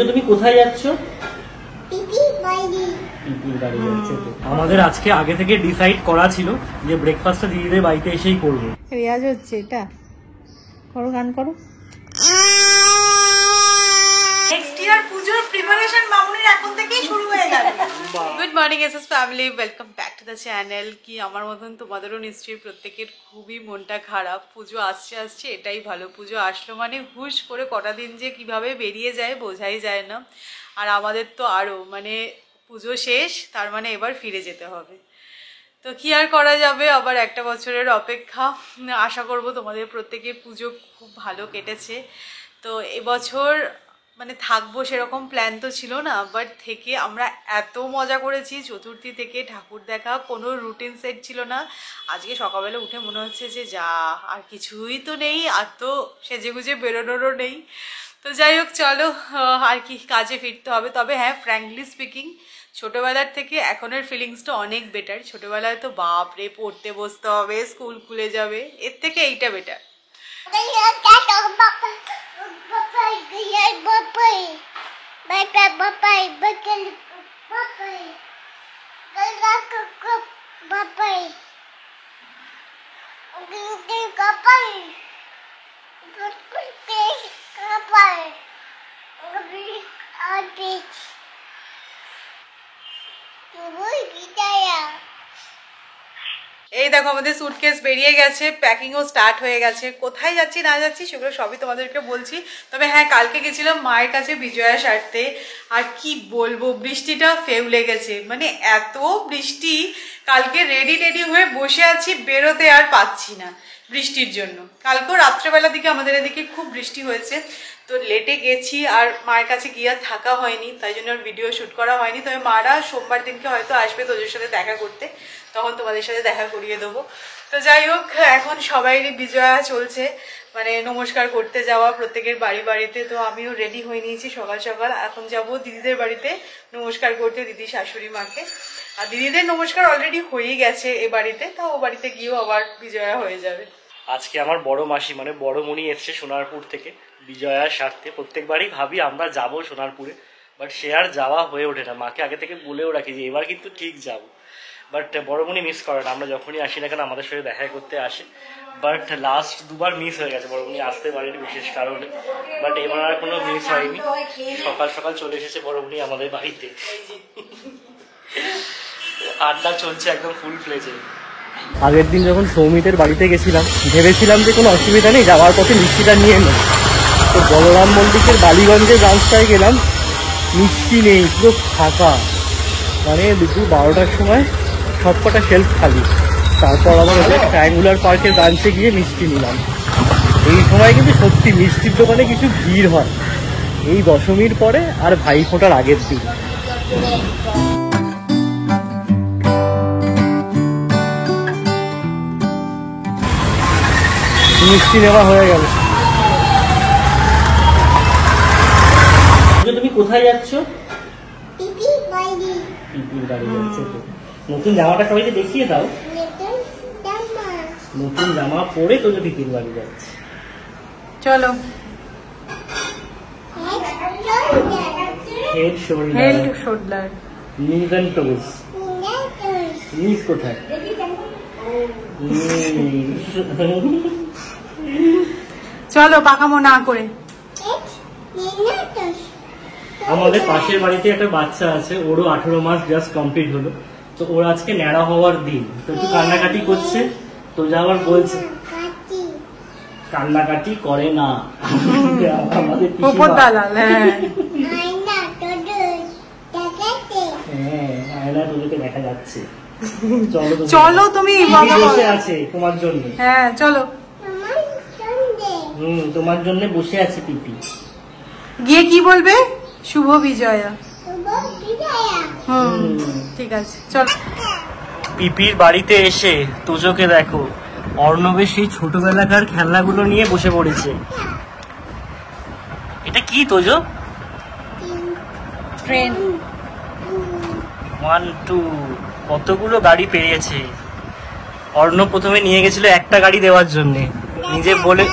তুমি কোথায় যাচ্ছ? আমাদের আজকে আগে থেকে ডিসাইড করা ছিল যে ব্রেকফাস্টটা দিদিদের বাড়িতে এসেই করবো। রেয়াজ হচ্ছে এটা, করো গান করো। নেক্সট ইয়ার পূজোর প্রিপারেশন মামুনির এখন থেকেই শুরু হয়ে গেল। Good morning SS family, welcome back to the channel. কি আমার মতন তোমাদেরও নিশ্চয়ই প্রত্যেকের খুবই মনটা খারাপ। পুজো আসছে এটাই ভালো। পুজো আসলো মানে হুশ করে কটা দিন যে কিভাবে বেরিয়ে যায় বোঝাই যায় না। আর আমাদের তো আরও মানে পুজো শেষ, তার মানে এবার ফিরে যেতে হবে। তো কি আর করা যাবে, আবার একটা বছরের অপেক্ষা। আশা করব তোমাদের প্রত্যেকের পুজো খুব ভালো কেটেছে। তো এবছর মানে থাকবো সেরকম প্ল্যান তো ছিল না, বাট থেকে আমরা এত মজা করেছি। চতুর্থী থেকে ঠাকুর দেখা, কোনো রুটিন সেট ছিল না। আজকে সকালবেলা উঠে মনে হচ্ছে যে যা আর কিছুই তো নেই, আর তো সেজেগুজে বেরোনোরও নেই। তো যাই হোক, চলো আর কি কাজে ফিরতে হবে। তবে হ্যাঁ, ফ্র্যাঙ্কলি স্পিকিং, ছোটোবেলার থেকে এখনের ফিলিংসটা অনেক বেটার। ছোটোবেলায় তো বাপরে পড়তে বসতে হবে, স্কুল খুলে যাবে, এর থেকে এইটা বেটার। এই দেখো আমাদের সুটকেস বেরিয়ে গেছে, প্যাকিংও স্টার্ট হয়ে গেছে। কোথায় যাচ্ছি না যাচ্ছি সেগুলো সবই তোমাদেরকে বলছি। তবে হ্যাঁ, কালকে গেছিলাম মায়ের কাছে বিজয়া সারতে। আর কি বলবো, বৃষ্টিটা ফেউলে গেছে, মানে এত বৃষ্টি। কালকে রেডি হয়ে বসে আছি, বেরোতে আর পাচ্ছি না বৃষ্টির জন্য। কালকেও রাত্রেবেলার দিকে আমাদের এদিকে খুব বৃষ্টি হয়েছে, তো লেটে গেছি। আর মায়ের কাছে গিয়ে আর থাকা হয়নি, তাই জন্য ভিডিও শ্যুট করা হয়নি। তবে মারা সোমবার দিনকে হয়তো আসবে তোদের সাথে দেখা করতে, তখন তোমাদের সাথে দেখা করিয়ে দেবো। তো যাই হোক, এখন সবাইরই বিজয়া চলছে, মানে নমস্কার করতে যাওয়া প্রত্যেকের বাড়িতে। তো আমিও রেডি হয়ে নিয়েছি সকাল সকাল। এখন যাব দিদিদের বাড়িতে নমস্কার করতে, দিদি শাশুড়ি মাকে। আর দিদিদের নমস্কার অলরেডি হয়ে গেছে এ বাড়িতে, তা ও বাড়িতে গিয়েও আবার বিজয়া হয়ে যাবে। আজকে আমার বড় মাসি মানে বড় মনি এসছে সোনারপুর থেকে বিজয়ার স্বার্থে। প্রত্যেকবারই ভাবি আমরা যাব সোনারপুরে, বাট সে আর যাওয়া হয়ে ওঠে না। মাকে আগে থেকে বলেও রাখি যে এবার কিন্তু ঠিক যাবো, বাট বড়মণি মিস করে না। আমরা যখনই আসি না কেন আমাদের সাথে দেখা করতে আসে, বাট লাস্ট দুবার মিস হয়ে গেছে। বড়মণি আসতে পারেনি বিশেষ কারণে, বাট এবার আর কোনো মিস হয়নি। সকাল সকাল চলে এসেছে বড়মণি আমাদের বাড়িতে। আড্ডা চলছে একদম ফুল ফ্লেজে। আগের দিন যখন সৌমিতের বাড়িতে গেছিলাম, ভেবেছিলাম যে কোনো অসুবিধা নেই, যাওয়ার পথে মিষ্টিটা নিয়ে এলো। তো বলরাম মল্লিকের বালিগঞ্জের ব্রাঞ্চটায় গেলাম, মিষ্টি নেই, পুরো ফাঁকা। মানে দুপুর 12টার সময় সবকটা শেলফ খালি। তারপর আবার ট্রায়াঙ্গুলার পার্কের ব্রাঞ্চে গিয়ে মিষ্টি নিলাম। এই সময় কিন্তু সত্যি মিষ্টির দোকানে কিছু ভিড় হয়, এই দশমীর পরে আর ভাইফোঁটার আগের দিন। মিষ্টি নেওয়া হয়ে গেল। তুমি কোথায় যাচ্ছ? পিপির বাড়ি যাচ্ছ। নতুন জামাটা সবাইকে দেখিয়ে দাও। নতুন জামা পরে তো পিপির বাড়ি যাচ্ছে। চলো। হেড শোল্ডার নিজ এন্ড টোজ। নিজ কোথায়? চলো পাকামো না করে। আমাদের পাশের বাড়িতে একটা বাচ্চা আছে, ওরও 18 মাস জাস্ট কমপ্লিট হলো। তো ওর আজকে ন্যাড়া হওয়ার দিন, তো একটু কান্নাকাটি করছে। তো যাওয়ার বলছে কান্নাকাটি করে না আমাদের হ্যাঁ, তোদেরকে দেখা যাচ্ছে। চলো তুমি বসে আছে তোমার জন্য। হ্যাঁ চলো। তোমার জন্য বসে আছে পিপি। গিয়ে কি বলবে? শুভ বিজয়া। ঠিক আছে চলো। পিপির বাড়িতে এসে তোজোকে দেখো, অর্ণবের সেই ছোটবেলাকার খেলনাগুলো নিয়ে বসে পড়েছে। এটা কি তোজো? ট্রেন। 1 2 কতগুলো গাড়ি পেরিয়েছে। অর্ণব প্রথমে নিয়ে গেছিল একটা গাড়ি দেওয়ার জন্য, নিজে বলে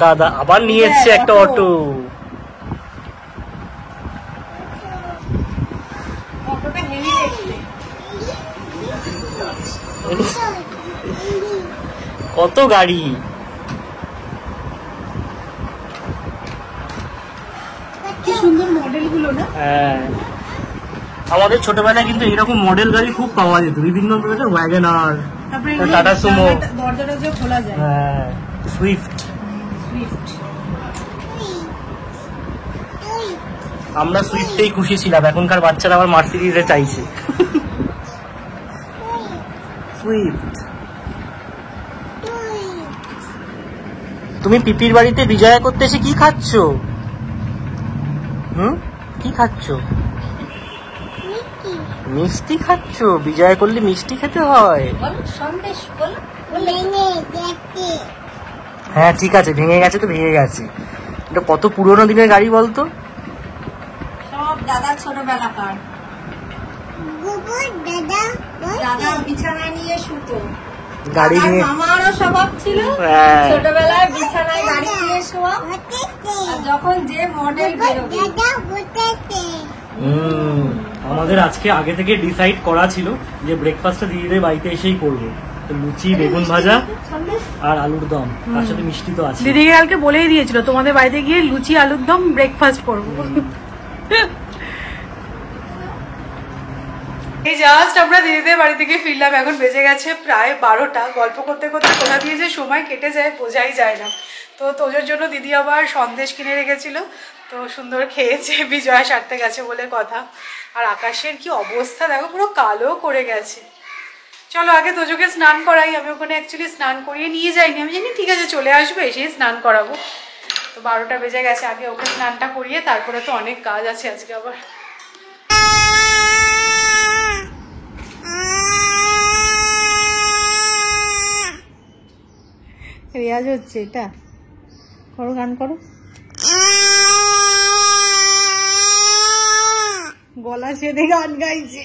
দাদা আবার নিয়ে এসছে একটা অটো। কত গাড়ি, কি সুন্দর মডেল গুলো না। হ্যাঁ আমাদের ছোটবেলায় কিন্তু এরকম মডেল গাড়ি খুব পাওয়া যেত, বিভিন্ন ওয়াগনার, তারপরে টাটা সুমো, দরজাটা যে খোলা যায়, হ্যাঁ সুইফট। আমরা সুইফটেই খুশি ছিলাম, এখনকার বাচ্চারা আবার মার্সিডিজে চাইছে। সুইফট। তুমি পিপির বাড়িতে বিজয়া করতে এসে কি খাচ্ছ? কি খাচ্ছ? মিষ্টি খাচ্ছ? বিজয়া করলে মিষ্টি খেতে হয়। হ্যাঁ ঠিক আছে, ভেঙে গেছে তো ভেঙে গেছে। এটা কত পুরোনো দিনের গাড়ি বলতো? সব দাদা ছোটবেলাকার। দাদা বিছানায় নিয়ে শুতো, গাড়ি নিয়ে আমারও স্বভাব ছিল ছোটবেলায় বিছানায় গাড়ি নিয়ে শোয়া, যখন যে মডেল বেরোবে। আমাদের আজকে আগে থেকে ডিসাইড করা ছিল যে ব্রেকফাস্টটা দিদিদের বাড়িতে এসেই করবো, লুচি, বেগুন ভাজা আর আলুর দম, তার সাথে মিষ্টি তো আছে। দিদিকে কালকে বলেই দিয়েছিল তোমাদের বাড়িতে গিয়ে লুচি আলুর দম ব্রেকফাস্ট করবো। এই জাস্ট আমরা দিদিদের বাড়ি থেকে ফিরলাম, এখন বেজে গেছে প্রায় 12টা। গল্প করতে করতে কোথা দিয়ে যে সময় কেটে যায় বোঝাই যায় না। তো তোজোর জন্য দিদি আবার সন্দেশ কিনে রেখেছিল, তো সুন্দর খেয়েছে, বিজয়া সারতে গেছে বলে কথা। আর আকাশের কি অবস্থা দেখো, পুরো কালো করে গেছে। চলো আগে তোজোকে স্নান করাই, আমি ওখানে অ্যাকচুয়ালি স্নান করিয়ে নিয়ে যাইনি, আমি জানি ঠিক আছে চলে আসবে, এসেই স্নান করাবো। তো 12টা বেজে গেছে, আগে ওকে স্নানটা করিয়ে তারপরে তো অনেক কাজ আছে আজকে আবার। রেয়াজ হচ্ছে এটা, করো গান করো, গলা ছেড়ে গান গাইছে।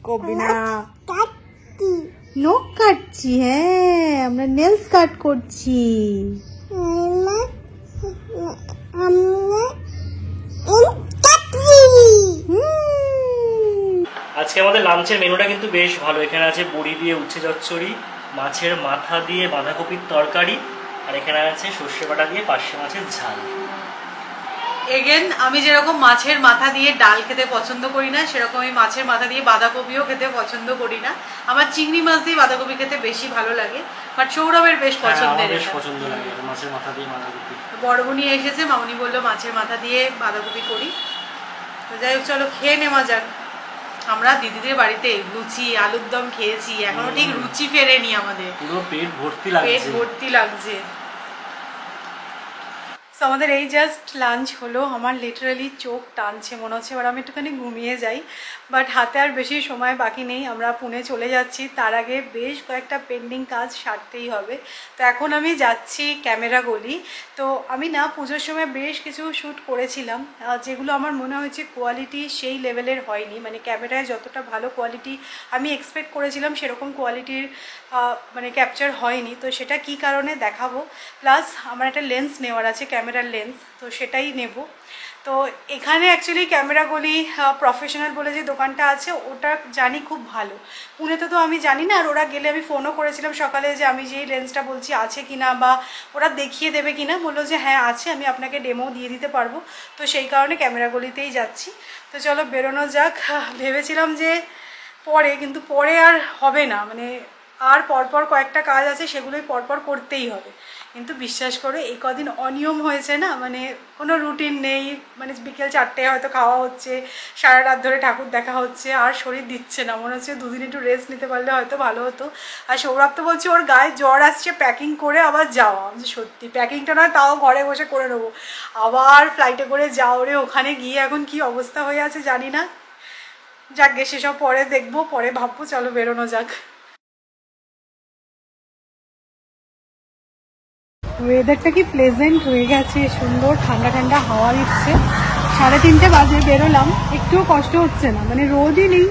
কবি না, নখ কাটছি, হ্যাঁ আমরা নেলস কাট করছি। আজকে আমাদের লাঞ্চের মেনুটা কিন্তু বেশ ভালো। এখানে আছে বড়ি দিয়ে উচ্ছে চচ্চড়ি, মাছের মাথা দিয়ে বাঁধাকপির তরকারি, আর এখানে আছে সর্ষে বাটা দিয়ে পার্শে মাছের ঝাল। এগেন আমি যেরকম মাছের মাথা দিয়ে ডাল খেতে পছন্দ করি না, সেরকম আমি মাছের মাথা দিয়ে বাঁধাকপিও খেতে পছন্দ করি না। আমার চিংড়ি মাছ দিয়ে বাঁধাকপি খেতে বেশি ভালো লাগে, বাট সৌরভের বেশ পছন্দের। বেশ পছন্দ লাগে মাছের মাথা দিয়ে বাঁধাকপি। বড়বনি এসেছে, মামনি বললো মাছের মাথা দিয়ে বাঁধাকপি করি। তো যাই হোক চলো খেয়ে নেওয়া যাক। আমরা দিদিদের বাড়িতে লুচি আলুর দম খেয়েছি, এখনো ঠিক রুচি ফেরেনি আমাদের, পুরো পেট ভর্তি লাগছে, পেট ভর্তি লাগছে। তো আমাদের এই জাস্ট লাঞ্চ হলো, আমার লিটারালি চোখ টানছে, মনে হচ্ছে এবার আমি একটুখানি ঘুমিয়ে যাই, বাট হাতে আর বেশি সময় বাকি নেই, আমরা পুনে চলে যাচ্ছি। তার আগে বেশ কয়েকটা পেন্ডিং কাজ সারতেই হবে। তো এখন আমি যাচ্ছি ক্যামেরা গলি। তো আমি না পুজোর সময় বেশ কিছু শ্যুট করেছিলাম, যেগুলো আমার মনে হয়েছে কোয়ালিটি সেই লেভেলের হয়নি, মানে ক্যামেরায় যতটা ভালো কোয়ালিটি আমি এক্সপেক্ট করেছিলাম সেরকম কোয়ালিটির মানে ক্যাপচার হয়নি। তো সেটা কি কারণে দেখাবো, প্লাস আমার একটা লেন্স নেওয়ার আছে, ক্যামেরার লেন্স, তো সেটাই নেব। তো এখানে অ্যাকচুয়ালি ক্যামেরাগুলি প্রফেশনাল বলে যে দোকানটা আছে ওটা জানি খুব ভালো, পুনেতে তো আমি জানি না। আর ওরা গেলে আমি ফোনও করেছিলাম সকালে যে আমি যেই লেন্সটা বলছি আছে কি না, বা ওরা দেখিয়ে দেবে কি না, বললো যে হ্যাঁ আছে, আমি আপনাকে ডেমো দিয়ে দিতে পারবো। তো সেই কারণে ক্যামেরাগুলিতেই যাচ্ছি। তো চলো বেরোনো যাক। ভেবেছিলাম যে পরে, কিন্তু পরে আর হবে না, মানে আর পরপর কয়েকটা কাজ আছে সেগুলোই পরপর করতেই হবে। কিন্তু বিশ্বাস করো এই কদিন অনিয়ম হয়েছে না, মানে কোনো রুটিন নেই, মানে বিকেল 4টে হয়তো খাওয়া হচ্ছে, সারা রাত ধরে ঠাকুর দেখা হচ্ছে, আর শরীর দিচ্ছে না, মনে হচ্ছে দুদিন একটু রেস্ট নিতে পারলে হয়তো ভালো হতো। আর সৌরভ তো বলছে ওর গায়ে জ্বর আসছে, প্যাকিং করে আবার যাওয়া। সত্যি প্যাকিংটা নয় তাও ঘরে বসে করে নেবো, আবার ফ্লাইটে করে যাও রে, ওখানে গিয়ে এখন কি অবস্থা হয়ে আছে জানি না। যাক গে সেসব পরে দেখবো, পরে ভাববো, চলো বেরোনো যাক। ওয়েদারটা কি প্লেজেন্ট হয়ে গেছে, সুন্দর ঠান্ডা ঠান্ডা হাওয়া দিচ্ছে। 3:30 বাজে বেরোলাম, একটুও কষ্ট হচ্ছে না, মানে রোদই নেই,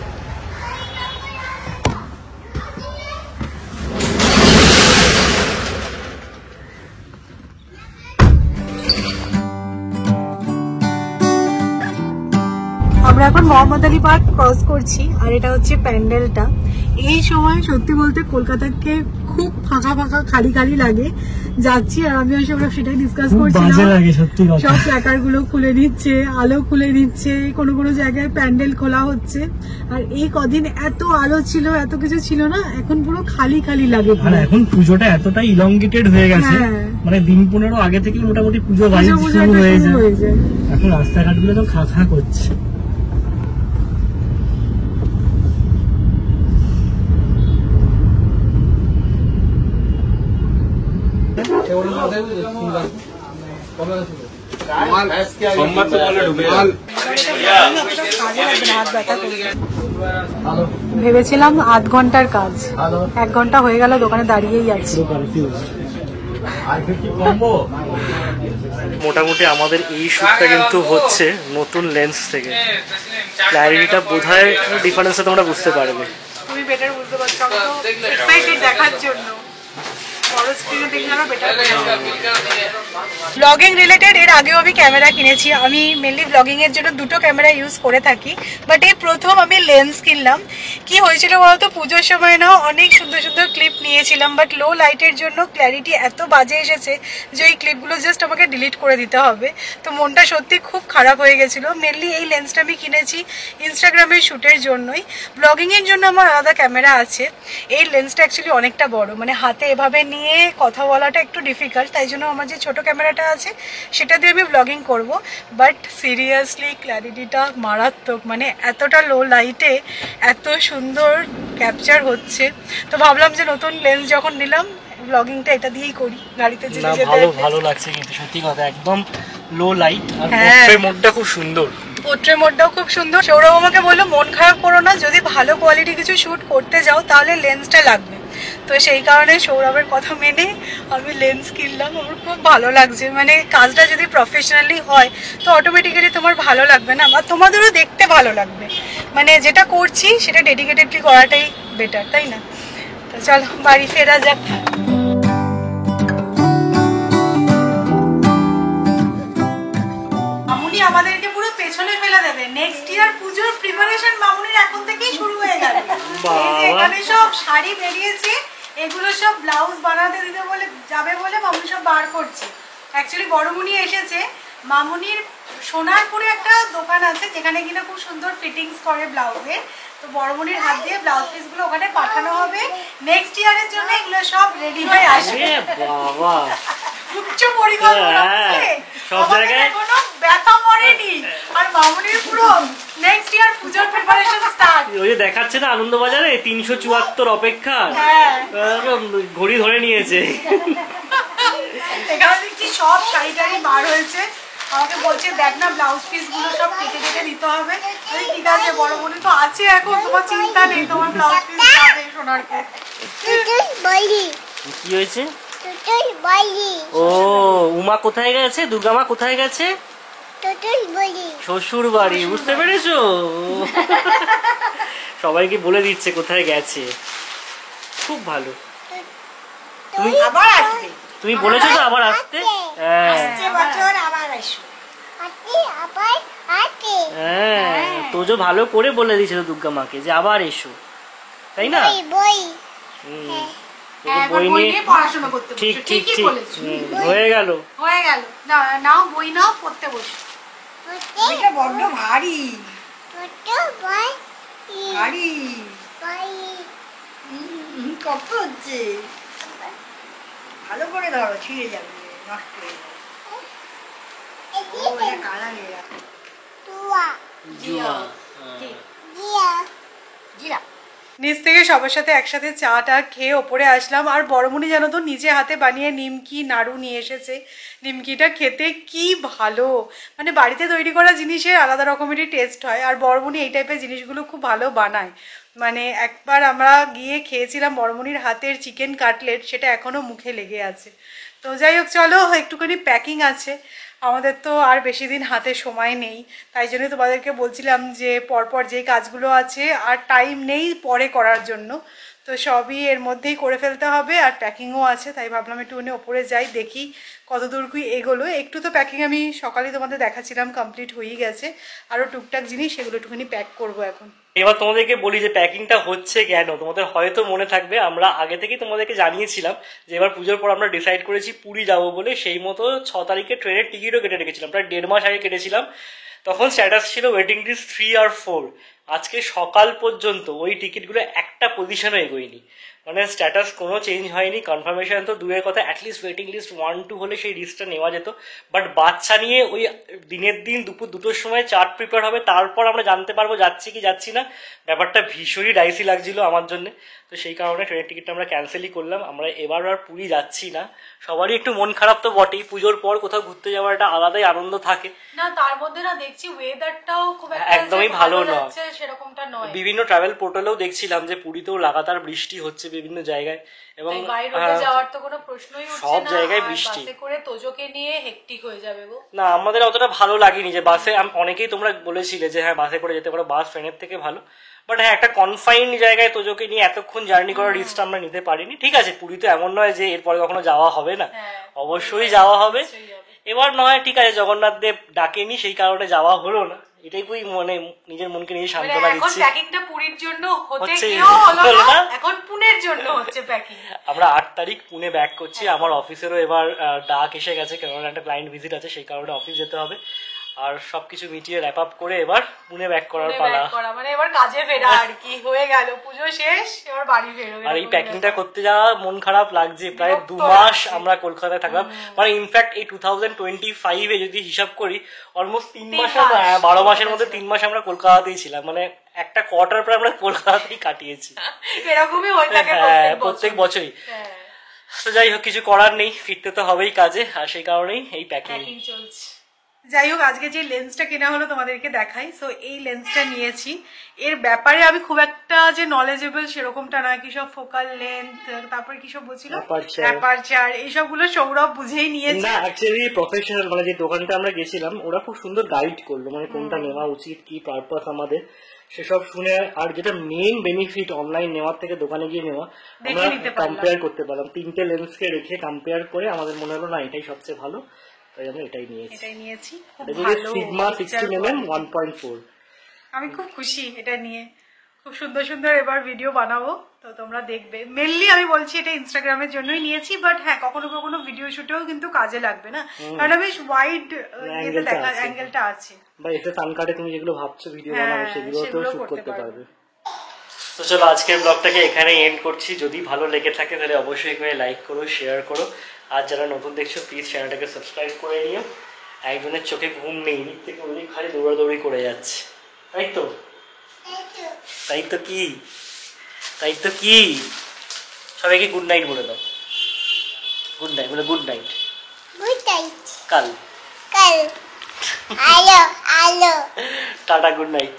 এখন মোহাম্মদ আলী পার্ক ক্রস করছি আর এটা হচ্ছে প্যান্ডেলটা। এই সময় সত্যি বলতে কলকাতাকে খুব ফাঁকা ফাঁকা খালি খালি লাগে। যাচ্ছি আর আমি আসলে সেটাই ডিসকাস করছিলাম, সব প্ল্যাকার্ড গুলো খুলে নিচ্ছে, আলো খুলে নিচ্ছে, কোনো কোনো জায়গায় প্যান্ডেল খোলা হচ্ছে। আর এই কদিন এত আলো ছিল, এত কিছু ছিল না, এখন পুরো খালি খালি লাগে। আর এখন পুজোটা এতটাই ইলংগেটেড হয়ে গেছে, মানে দিন 15 আগে থেকে মোটামুটি পুজো বাইরে শুরু হয়ে যায়। এখন রাস্তাঘাট গুলো তো খা খা করছে। ভেবেছিলাম 8 ঘন্টার কাজ, 1 ঘন্টা হয়ে গেল দোকানে দাঁড়িয়েই আছি। মোটামুটি আমাদের এই শুটটা কিন্তু হচ্ছে নতুন লেন্স থেকে। ক্ল্যারিটিটা বোধহয় ডিফারেন্সটা তোমরা বুঝতে পারবে। তুমি বেটার বুঝতে পারছো, আমি তো এক্সাইটেড দেখার জন্য। বড় স্ক্রিনে দেখলে আরো বেটার ব্লগিং রিলেটেড এর আগেও আমি ক্যামেরা কিনেছি। আমি মেনলি ব্লগিং এর জন্য দুটো ক্যামেরা ইউজ করে থাকি, বাট এই প্রথম আমি লেন্স কিনলাম। কি হয়েছিল বলতো, পুজোর সময় না অনেক সুন্দর সুন্দর ক্লিপ নিয়েছিলাম, বাট লো লাইটের জন্য ক্ল্যারিটি এত বাজে এসেছে যে এই ক্লিপগুলো জাস্ট আমাকে ডিলিট করে দিতে হবে। তো মনটা সত্যি খুব খারাপ হয়ে গেছিল। মেনলি এই লেন্সটা আমি কিনেছি ইনস্টাগ্রামের শ্যুটের জন্যই। ব্লগিং এর জন্য আমার আলাদা ক্যামেরা আছে। এই লেন্সটা অ্যাকচুয়ালি অনেকটা বড়, মানে হাতে এভাবে নিয়ে কথা বলাটা একটু ডিফিকাল্ট, তাই জন্য আমার যে ছোট ক্যামেরাটা আছে সেটা দিয়ে আমি ব্লগিং করব। বাট সিরিয়াসলি ক্ল্যারিটিটা মারাত্মক, মানে এতটা লো লাইটে এত সুন্দর ক্যাপচার হচ্ছে। তো ভাবলাম যে নতুন লেন্স যখন নিলাম, ব্লগিংটা এটা দিয়েই করি, গাড়িতে যেতে যেতে। ভালো লাগছে কিন্তু সত্যি কথা, একদম লো লাইট আর পোর্ট্রেট মোডটা খুব সুন্দর। পোর্ট্রেট মোডটাও খুব সুন্দর। সৌরভ আমাকে বললো মন খারাপ করো না, যদি ভালো কোয়ালিটি কিছু শুট করতে যাও তাহলে লেন্সটা লাগবে। তো সেই কারণে সৌরভের কথা মেনে আমি লেন্স কিনলাম। আমার খুব ভালো লাগছে, মানে কাজটা যদি প্রফেশনালি হয় তো অটোমেটিক্যালি তোমার ভালো লাগবে না, বা তোমাদেরও দেখতে ভালো লাগবে। মানে যেটা করছি সেটা ডেডিকেটেডলি করাটাই বেটার, তাই না? তো চলো বাড়ি ফেরা যাক। মামুনি আমাদেরকে পুরো পেছনে ফেলে দেবে। নেক্সট ইয়ার পুজোর প্রিপারেশন মামুনির এখন থেকেই শুরু হয়ে গেল। এই যে এখানে সব শাড়ি বেরিয়েছে, এগুলো সব ব্লাউজ বানাতে দিতে বলে যাবে বলে মামুনি সব বার করছে। অ্যাকচুয়ালি বড়মুনি এসেছে, মামুনির সোনারপুরে একটা দোকান আছে যেখানে কিনা খুব সুন্দর ফিটিংস করে ব্লাউজের। তো বড়মুনির হাত দিয়ে ব্লাউজ পিসগুলো ওখানে পাঠানো হবে। নেক্সট ইয়ারের জন্য এগুলো সব রেডি হয়ে আসবে। বাবা উচ্চ পরিকল্পনা, সব জায়গায় কোনো ব্যথা পড়েনি। আর মামুনির পুরো নেক্সট ইয়ার পুজোর প্রিপারেশন স্টার্ট। ওই যে দেখাচ্ছে না আনন্দবাজারে 374 অপেক্ষা, ঘড়ি ধরে নিয়েছে। এখানে দেখছি সব শাড়ি টাড়ি বার হয়েছে। আমাকে বলছে দেখ না ব্লাউজ পিস গুলো সব কেটে কেটে দিতে হবে। ঠিক আছে বড় বোনে তো আছে, এখন তোমার চিন্তা নেই, তোমার ব্লাউজ পিস পাবে সোনারকে। কি হয়েছে? ও উমা কোথায় গেছে? দুর্গা মা কোথায় গেছে? শ্বশুর বাড়ি। বুঝতে পেরেছো? সবাইকে বলে দিচ্ছে কোথায় গেছে। খুব ভালো। তুমি আবার আসবে, তুমি বলেছো তো আবার আসতে। হ্যাঁ তোজো ভালো করে বলে দিয়েছিল দুর্গা মাকে যে আবার এসো, তাই না? বই নিয়ে পড়াশোনা করতে ঠিক ঠিক ঠিক হয়ে গেল। নাও বই নাও, পড়তে বসো। এটা বড্ড ভারী ভারী কত হচ্ছে। ভালো করে ধরো, ছিঁড়ে যাবে, নষ্ট হয়ে যাবে। নিচ থেকে সবার সাথে একসাথে চাটা খেয়ে ওপরে আসলাম। আর বড়মুনি জানো তো নিজে হাতে বানিয়ে নিমকি নাড়ু নিয়ে এসেছে। নিমকিটা খেতে কি ভালো, মানে বাড়িতে তৈরি করা জিনিসের আলাদা রকমেরই টেস্ট হয়। আর বড়মুনি এই টাইপের জিনিসগুলো খুব ভালো বানায়। মানে একবার আমরা গিয়ে খেয়েছিলাম বড়মুনির হাতের চিকেন কাটলেট, সেটা এখনও মুখে লেগে আছে। তো যাই হোক চলো, একটুখানি প্যাকিং আছে আমাদের, তো আর বেশি দিন হাতে সময় নেই। তাই জন্য তোমাদেরকে বলছিলাম যে পরপর যে কাজগুলো আছে আর টাইম নেই পরে করার জন্য। তো সবই এর মধ্যেই করে ফেলতে হবে, আর প্যাকিংও আছে, তাই ভাবলাম একটুখানি ওপরে যাই, দেখি কতদূর কি এগোলো। একটু তো প্যাকিং আমি সকালে তোমাদের দেখাচ্ছিলাম, কমপ্লিট হয়েই গেছে, আরও টুকটাক জিনিস সেগুলো একটুখানি প্যাক করবো এখন। এবার তোমাদেরকে বলি যে প্যাকিংটা হচ্ছে কেন। তোমাদের হয়তো মনে থাকবে আমরা আগে থেকেই তোমাদেরকে জানিয়েছিলাম যে এবার পুজোর পর আমরা ডিসাইড করেছি পুরী যাবো বলে। সেই মতো 6 তারিখে ট্রেনের টিকিটও কেটে রেখেছিলাম, প্রায় 1.5 মাস আগে কেটেছিলাম। তখন স্ট্যাটাস ছিল ওয়েটিং লিস্ট 3 আর 4। আজকে সকাল পর্যন্ত ওই টিকিটগুলো একটা পজিশনও এগোয়নি, মানে স্ট্যাটাস কোনো চেঞ্জ হয়নি। কনফার্মেশন তো দূরের কথা, অ্যাটলিস্ট ওয়েটিং লিস্ট 1-2 হলে সেই লিস্টটা নেওয়া যেত। বাট বাচ্চা নিয়ে ওই দিনের দিন দুপুর 2টোর সময় চার্ট প্রিপেয়ার হবে, তারপর আমরা জানতে পারবো যাচ্ছি কি যাচ্ছি না। ব্যাপারটা ভীষণই ডাইসি লাগছিল আমার জন্য। তো সেই কারণে ট্রেনের টিকিটটা আমরা ক্যান্সেলই করলাম। আমরা এবার আর পুরী যাচ্ছি না। সবারই একটু মন খারাপ তো বটেই, পুজোর পর কোথাও ঘুরতে যাওয়ার একটা আলাদাই আনন্দ থাকে না, তার মধ্যে না দেখছি ওয়েদারটাও খুব একদমই ভালো নয়, সেরকমটা নয়। বিভিন্ন ট্রাভেল পোর্টালেও দেখছিলাম যে পুরীতেও লাগাতার বৃষ্টি হচ্ছে বিভিন্ন জায়গায়, এবং বাইরে যাওয়ার তো কোনো প্রশ্নই উঠছে না, সব জায়গায় বৃষ্টি। বাসে করে তোজোকে নিয়ে হেক্টিক হয়ে যাবে গো। না, আমাদের অতটা ভালো লাগেনি যে বাসে, অনেকেই তোমরা বলেছিলে যে হ্যাঁ বাসে করে যেতে পারো, বাস ট্রেনের থেকে ভালো। বাট হ্যাঁ, একটা কনফাইন্ড জায়গায় তোজোকে নিয়ে এতক্ষণ জার্নি করার রিস্কটা আমরা নিতে পারিনি। ঠিক আছে, পুরী তো এমন নয় যে এরপরে কখনো যাওয়া হবে না, অবশ্যই যাওয়া হবে। এবার নয় ঠিক আছে, জগন্নাথ দেব ডাকেনি সেই কারণে যাওয়া হলো না, এটাই মানে নিজের মনকে নিজে সান্ত্বনা দিচ্ছি। প্যাকিংটা পুরীর জন্য হলো না, এখন পুনের জন্য হচ্ছে প্যাকিং। আমরা 8 তারিখ পুনে ব্যাক করছি। আমার অফিসেরও এবার ডাক এসে গেছে, কারণ একটা ক্লায়েন্ট ভিজিট আছে, সেই কারণে অফিস যেতে হবে। আর সবকিছু মিটিয়ে র্যাপ আপ করে এবার পুনে ব্যাক করার পালা, মানে এবার কাজে ফেরা আর কি, হয়ে গেল পুজো শেষ, এবার বাড়ি ফেরো। আর এই প্যাকিংটা করতে যাওয়া মন খারাপ লাগছে, প্রায় 2 মাস আমরা কলকাতায় থাকলাম। মানে ইনফ্যাক্ট এই 2025 এ যদি হিসাব করি অলমোস্ট 3 মাস, 12 মাসের মধ্যে 3 মাস আমরা কলকাতাতেই ছিলাম, মানে একটা কোয়ার্টার পরে আমরা কলকাতাতেই কাটিয়েছি। এরকমই হয়ে থাকে প্রত্যেক বছরই। তো যাই হোক, কিছু করার নেই, ফিরতে তো হবেই কাজে, আর সেই কারণেই এই প্যাকিং চলছে। যাই হোক, আজকে যে লেন্সটা কেনা হলো তোমাদেরকে দেখাই। সো এই লেন্সটা নিয়েছি, এর ব্যাপারে আমি খুব একটা যে নলেজেবল সেরকমটা নয়, কি সব ফোকাল লেন্থ, তারপরে কি সব বলছিল অ্যাপারচার, এইসবগুলো সৌরভ বুঝেই নিয়েছে। না অ্যাকচুয়ালি প্রফেশনাল, মানে যে দোকানটা আমরা গেছিলাম ওরা খুব সুন্দর গাইড করলো, মানে কোনটা নেওয়া উচিত, কি পারপাস আমাদের সেসব শুনে। আর যেটা মেইন বেনিফিট অনলাইন নেওয়ার থেকে দোকানে গিয়ে নেওয়া, আমরা কম্পেয়ার করতে পারলাম, 3টে লেন্সকে রেখে কম্পেয়ার করে আমাদের মনে হলো না এটাই সবচেয়ে ভালো, তাই আমরা এটাই নিয়েছি। Sigma 60mm 1.4। আমি খুব খুশি এটা নিয়ে, খুব সুন্দর সুন্দর এবার ভিডিও বানাবো, তো তোমরা দেখবে। মেনলি আমি বলছি এটা ইনস্টাগ্রামের জন্যই নিয়েছি, বাট হ্যাঁ কখনো কখনো ভিডিও শুটেও কিন্তু কাজে লাগবে না, কারণ বেশ ওয়াইড অ্যাঙ্গেলটা আছে, বা এসে সান কাটে তুমি যেগুলো ভাবছো ভিডিও বানাবে সেগুলোতেও শুট করতে পারবে। তো চলো আজকের ব্লগটাকে এখানে এন্ড করছি। যদি ভালো লেগে থাকে তাহলে অবশ্যই করে লাইক করো, শেয়ার করো, আর যারা নতুন দেখছো প্লিজ চ্যানেলটাকে সাবস্ক্রাইব করে নিও। একজনের চোখে ঘুম নেই, দিক থেকে উনি খালি দৌড়াদৌড়ি করে যাচ্ছে, তাই তো কি সবাইকে গুড নাইট বলে দাও। গুড নাইট বলে গুড নাইট, কাল টাটা, গুড নাইট।